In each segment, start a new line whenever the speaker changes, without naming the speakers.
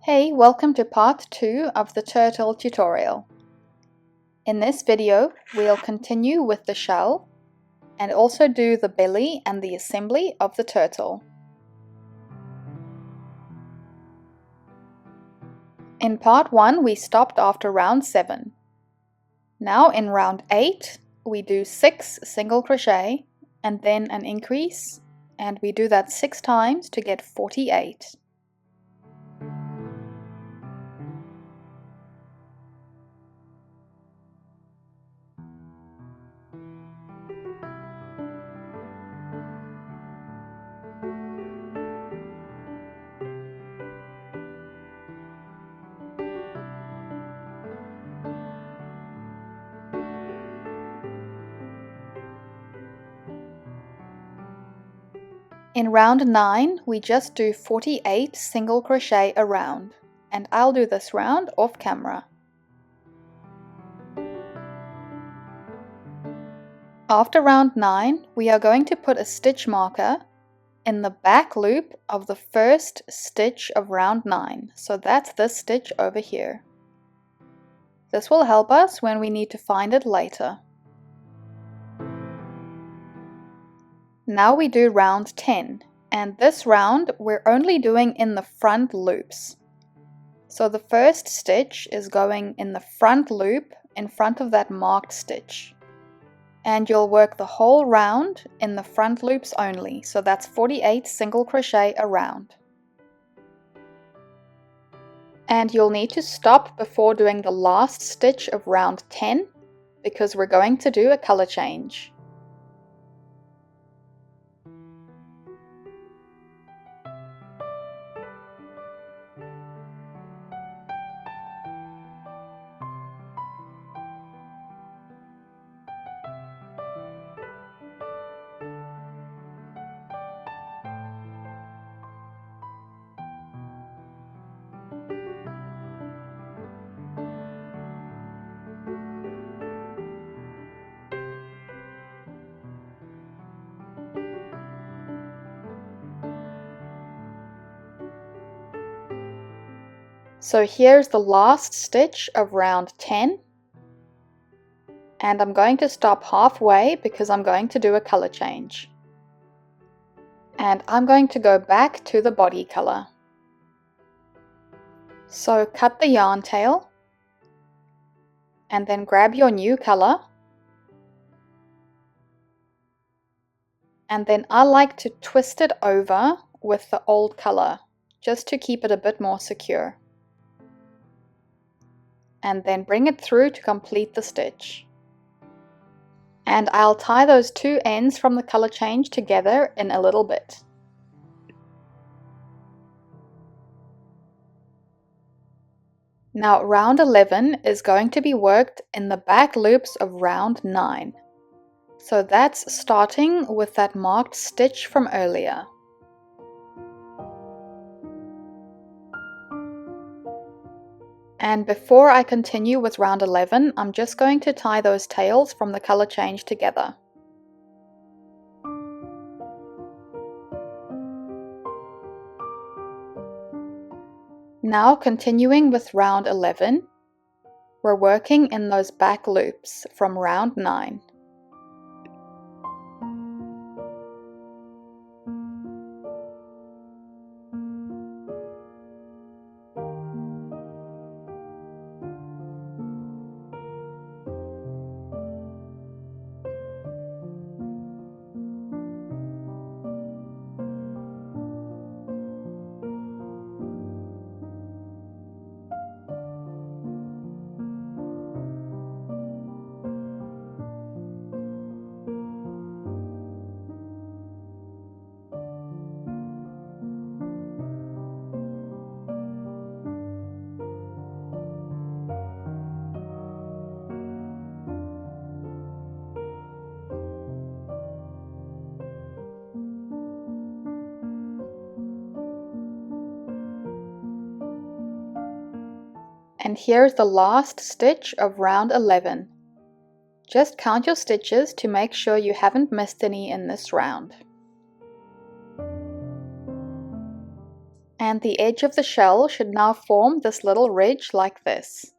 Hey, welcome to part 2 of the turtle tutorial. In this video, we'll continue with the shell and also do the belly and the assembly of the turtle. In part 1, we stopped after round 7. Now in round 8, we do 6 single crochet and then an increase, and we do that 6 times to get 48. In round 9, we just do 48 single crochet a round, and I'll do this round off camera. After round 9, we are going to put a stitch marker in the back loop of the first stitch of round 9, so that's this stitch over here. This will help us when we need to find it later. Now we do round 10, and this round we're only doing in the front loops. So the first stitch is going in the front loop in front of that marked stitch. And you'll work the whole round in the front loops only, so that's 48 single crochet a round. And you'll need to stop before doing the last stitch of round 10 because we're going to do a color change. So here's the last stitch of round 10, and I'm going to stop halfway because I'm going to do a color change. And I'm going to go back to the body color. So cut the yarn tail, and then grab your new color, and then I like to twist it over with the old color just to keep it a bit more secure. And then bring it through to complete the stitch. And I'll tie those two ends from the color change together in a little bit. Now round 11 is going to be worked in the back loops of round 9. So that's starting with that marked stitch from earlier. And before I continue with round 11, I'm just going to tie those tails from the color change together. Now continuing with round 11, we're working in those back loops from round 9. And here's the last stitch of round 11. Just count your stitches to make sure you haven't missed any in this round. And the edge of the shell should now form this little ridge like this.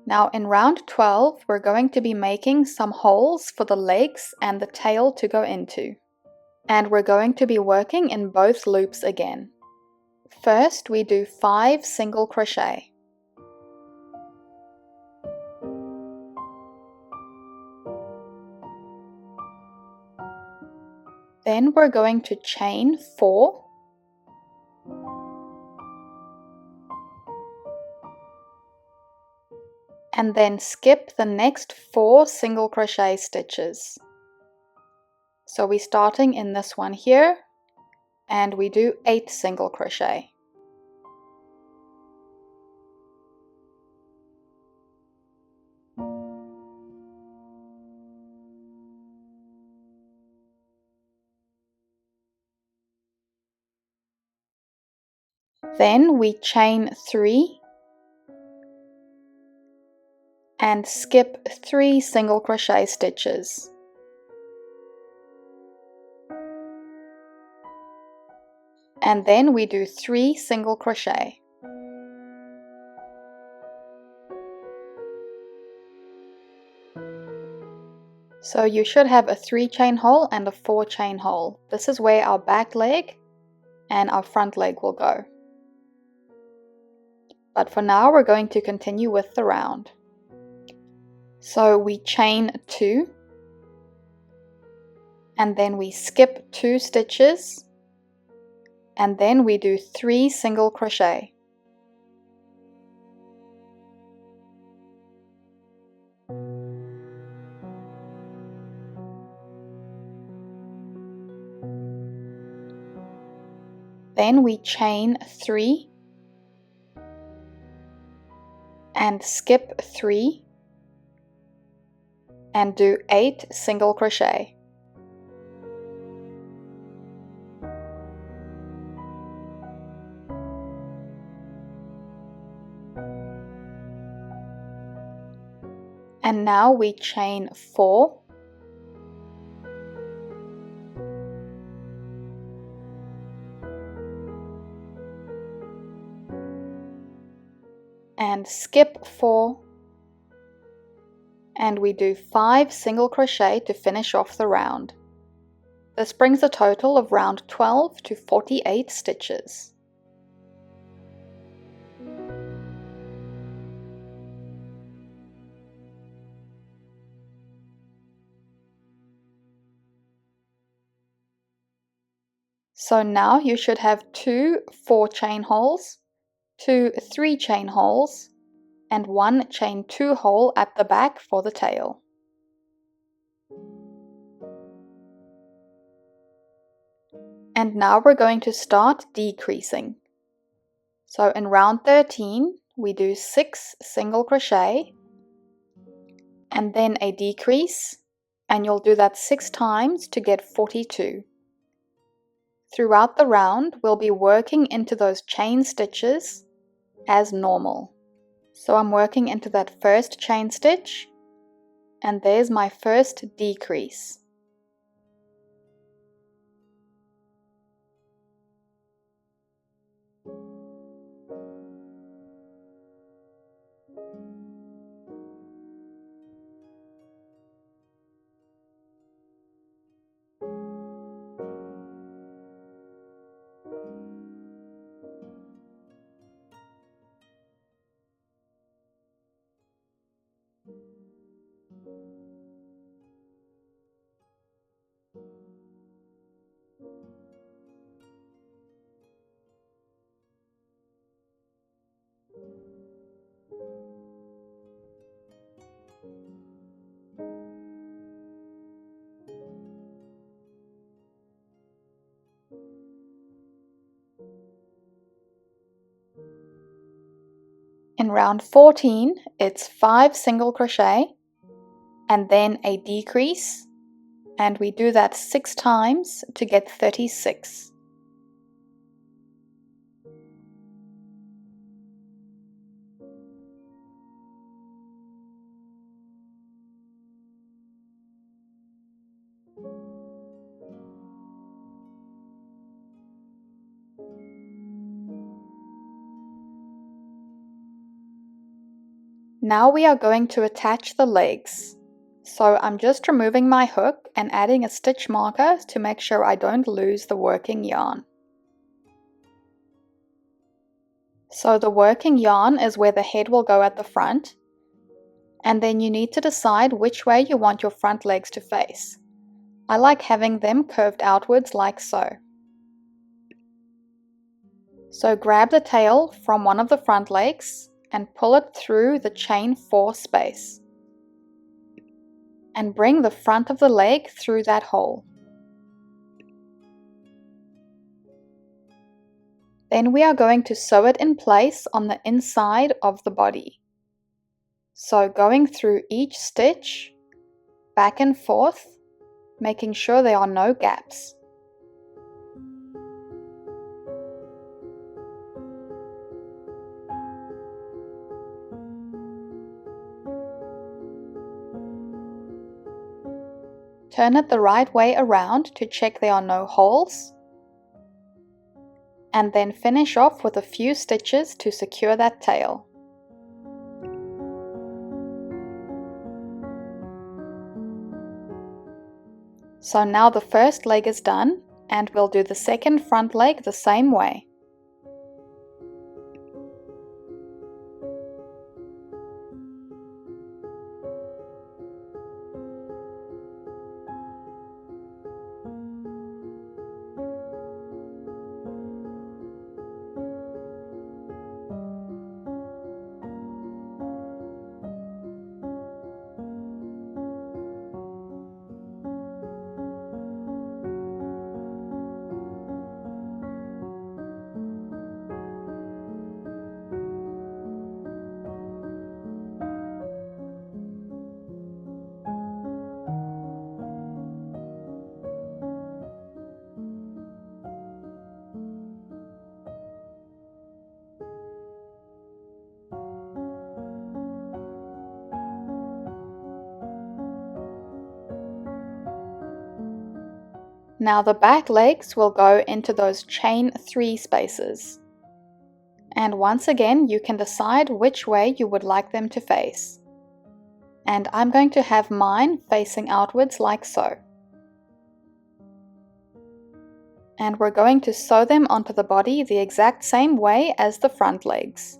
Now in round 12, we're going to be making some holes for the legs and the tail to go into. And we're going to be working in both loops again. First, we do 5 single crochet. Then we're going to chain 4. And then skip the next 4 single crochet stitches. So we're starting in this one here, and we do 8 single crochet. Then we chain 3 and skip 3 single crochet stitches. And then we do 3 single crochet. So you should have a 3 chain hole and a 4 chain hole. This is where our back leg and our front leg will go. But for now we're going to continue with the round. So we chain 2 and then we skip 2 stitches and then we do 3 single crochet. Then we chain 3 and skip 3 and do 8 single crochet. And now we chain 4 and skip 4 and we do 5 single crochet to finish off the round. This brings a total of round 12 to 48 stitches. So now you should have 2 4 chain holes, 2 3 chain holes, and 1 chain 2 hole at the back for the tail. And now we're going to start decreasing. So in round 13, we do 6 single crochet, and then a decrease, and you'll do that 6 times to get 42. Throughout the round, we'll be working into those chain stitches as normal. So I'm working into that first chain stitch, and there's my first decrease. In round 14, it's 5 single crochet and then a decrease, and we do that 6 times to get 36. Now we are going to attach the legs. So I'm just removing my hook and adding a stitch marker to make sure I don't lose the working yarn. So the working yarn is where the head will go at the front, and then you need to decide which way you want your front legs to face. I like having them curved outwards like so. So grab the tail from one of the front legs and pull it through the chain 4 space. And bring the front of the leg through that hole. Then we are going to sew it in place on the inside of the body. So going through each stitch, back and forth, making sure there are no gaps. Turn it the right way around to check there are no holes, and then finish off with a few stitches to secure that tail. So now the first leg is done, and we'll do the second front leg the same way. Now the back legs will go into those chain 3 spaces. And once again, you can decide which way you would like them to face. And I'm going to have mine facing outwards like so. And we're going to sew them onto the body the exact same way as the front legs.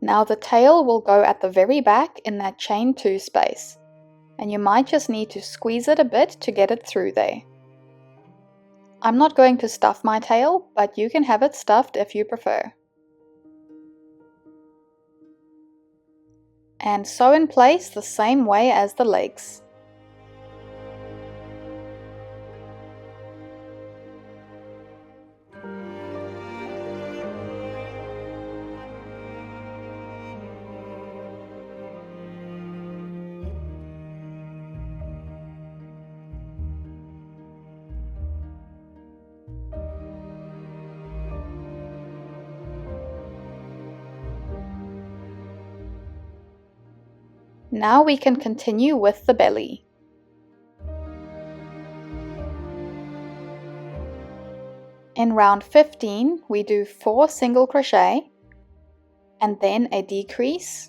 Now the tail will go at the very back in that chain 2 space, and you might just need to squeeze it a bit to get it through there. I'm not going to stuff my tail, but you can have it stuffed if you prefer. And sew in place the same way as the legs. Now we can continue with the belly. In round 15, we do 4 single crochet and then a decrease,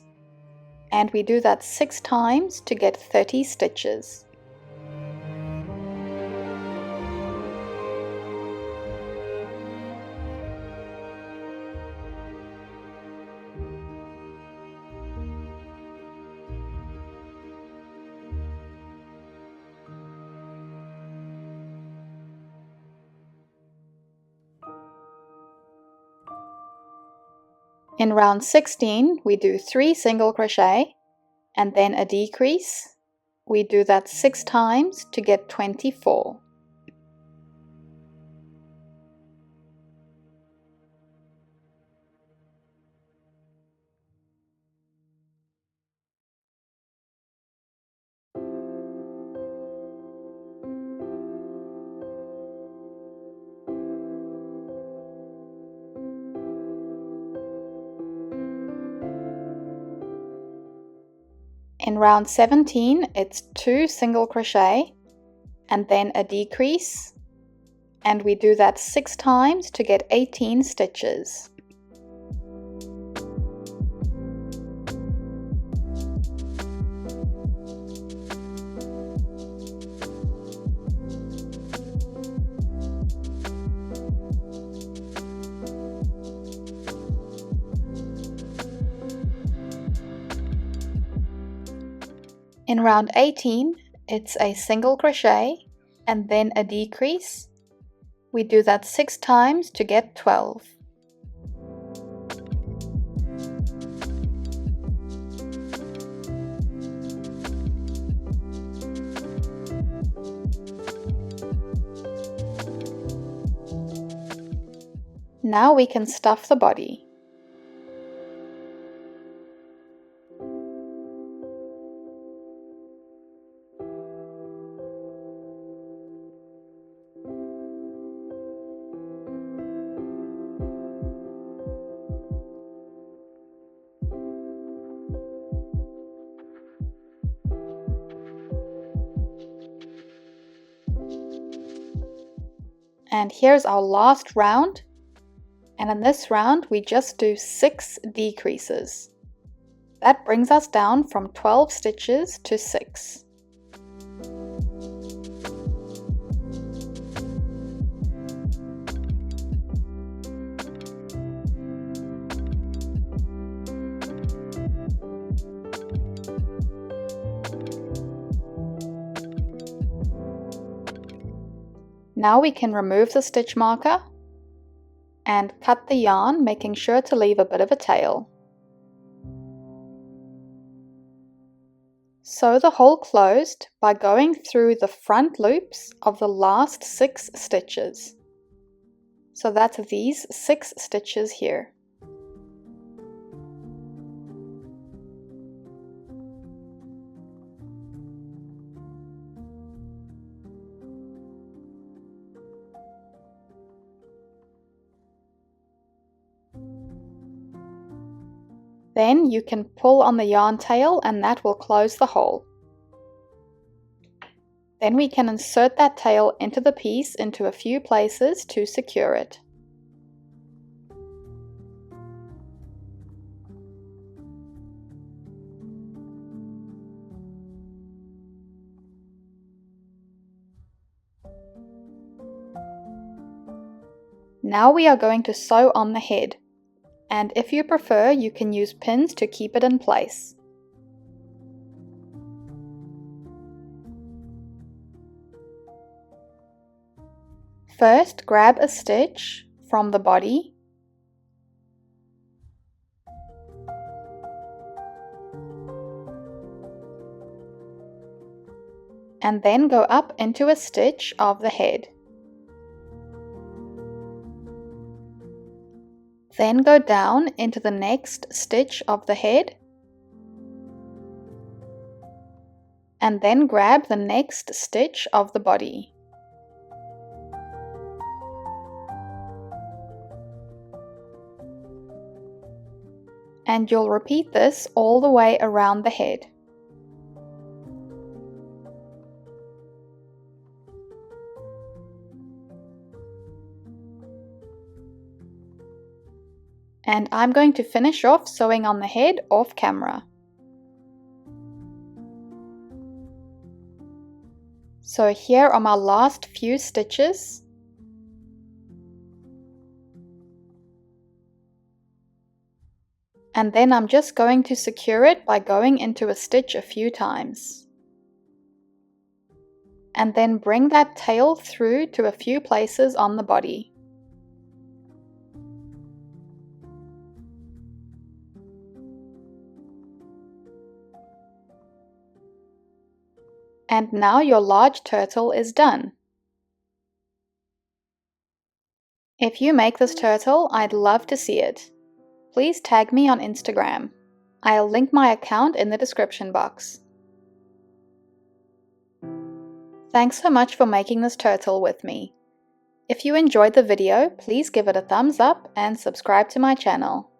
and we do that 6 times to get 30 stitches. In round 16, we do 3 single crochet and then a decrease. We do that 6 times to get 24. In round 17, it's 2 single crochet and then a decrease, and we do that 6 times to get 18 stitches. In round 18, it's a single crochet and then a decrease. We do that 6 times to get 12. Now we can stuff the body. And here's our last round, and in this round we just do 6 decreases. That brings us down from 12 stitches to 6. Now we can remove the stitch marker and cut the yarn, making sure to leave a bit of a tail. Sew the hole closed by going through the front loops of the last 6 stitches. So that's these 6 stitches here. Then you can pull on the yarn tail and that will close the hole. Then we can insert that tail into the piece into a few places to secure it. Now we are going to sew on the head, and if you prefer, you can use pins to keep it in place. First, grab a stitch from the body and then go up into a stitch of the head. Then go down into the next stitch of the head, and then grab the next stitch of the body. And you'll repeat this all the way around the head. And I'm going to finish off sewing on the head off camera. So here are my last few stitches. And then I'm just going to secure it by going into a stitch a few times. And then bring that tail through to a few places on the body. And now your large turtle is done. If you make this turtle, I'd love to see it. Please tag me on Instagram. I'll link my account in the description box. Thanks so much for making this turtle with me. If you enjoyed the video, please give it a thumbs up and subscribe to my channel.